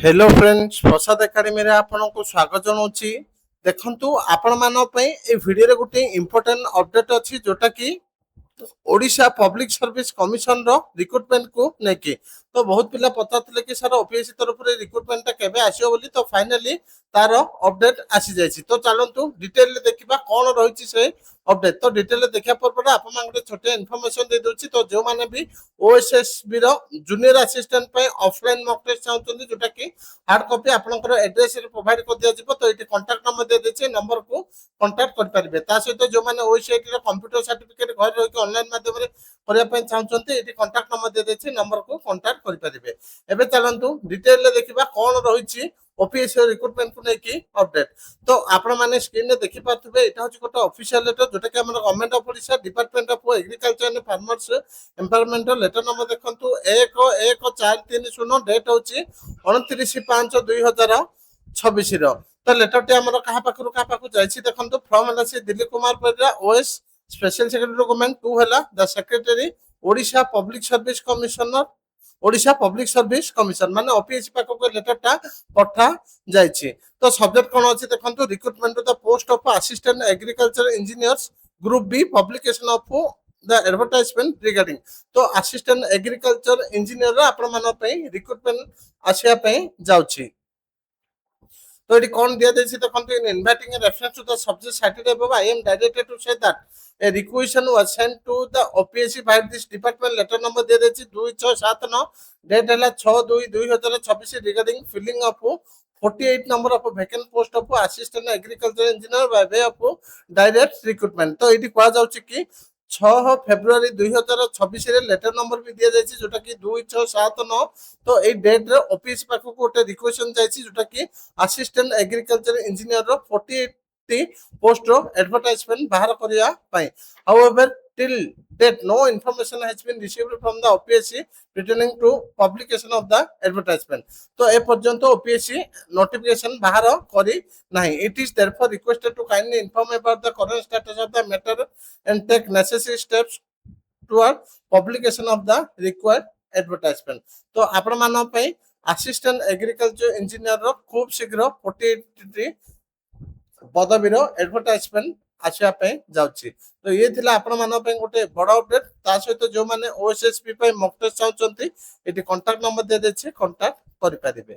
Hello friends प्रसाद academy रे आपनको स्वागत जनाऊँच। देखंतु आपण मान पई ए वीडियो रे गोटे इंपोर्टेंट अपडेट अछि जोटा कि ओडिशा पब्लिक सर्विस कमिशन रो रिक्रुटमेंट को नेकी तो बहुत पिला पचारथिले कि सर ओपीएससी तरफ रे रिक्रुटमेंट ता केबे आसीओ बोली तो फाइनली तार अपडेट आसी जायछि। तो चलंतु डिटेल देखिबा कोन रहिछि से अपडेट। तो डिटेल देखिया पर आपन माने छोटे इन्फॉर्मेशन दे दोछि। तो जो माने भी ओएसएसबी रो जूनियर असिस्टेंट पे ऑफलाइन मॉक टेस्ट चाहउछन्ती जोटा कि हार्ड कॉपी आपनकर एड्रेस रे प्रोवाइड कर दिया जिवो। तो एटी कांटेक्ट नंबर दे देछि, नंबर को कांटेक्ट कर परिबे। ता सहित जो माने ओएसआईटी रो कंप्यूटर सर्टिफिकेट घर रहि के ऑनलाइन माध्यम रे करिया पय चाहउछन्ती एटी कांटेक्ट नंबर दे देछि, नंबर को कांटेक्ट कर परिबे। एबे चलंतु डिटेल रे देखिबा कोन रहिछि ओपीएससी रिक्रुटमेंट को नेकी अपडेट। तो आपण माने स्क्रीन रे देखि पाथबे एटा होछि गोटे ऑफिशियल लेटर जोटा कि हमर government of Odisha department of agriculture and farmers empowerment letter number देखंतु 11430 डेट होछि 29/5/2026 रो। तो लेटर टे हमर कहा पाखु जायछि देखंतु फ्रॉम हला से Dilip Kumar Parida OS special secretary government 2 हला the secretary Odisha public service commissioner Odisha public service commission माने ओपीएससी पाखु को लेटर टा पठा जायछि। तो सब्जेक्ट कोन अछि देखंतु recruitment to the post of assistant agriculture engineers group B publication of the advertisement regarding. तो असिस्टेंट एग्रीकल्चर इंजीनियर आपण मान पे रिक्रुटमेंट आसिया पे जाउछि। तो it कौन दिया देछि देखंतु in inviting reference to the subject cited above I am directed to say that a requisition was sent to the OPSC by this department letter number दिया देछि 2679 डेट हला 6/2/2026 regarding filling of 48 number of vacant post of assistant agriculture engineer by way of direct recruitment। तो इटी कहा जाउछि कि 6 February 2026 रे letter number भी दिया जायछि जोटा कि 2679। तो ए डेट रे ऑफिस पाखो कोटे रिक्वेशन जायछि जोटा कि असिस्टेंट एग्रीकल्चर इंजीनियर रो 48 पोस्ट रो एडवर्टाइजमेंट बाहर करिया पई। However till date no information has been received from the OPSC pertaining to publication of the advertisement। तो ए पर्यंत OPSC नोटिफिकेशन बाहर करी नहीं। It is therefore requested to kindly inform about the current status of the matter and take necessary steps toward publication of the required advertisement। तो आपण मान पे assistant agriculture engineer रो खूब शीघ्र 48 पदवीर एडवर्टाइजमेंट आसिया पे जाउछि। तो ये थिला आपण मान पे गोटे बड़ अपडेट। ता सहित जो माने ओएसएसपी पे मॉक टेस्ट चाहउछन्ती एटी कांटेक्ट नंबर दे देछि, कांटेक्ट करि परिबे।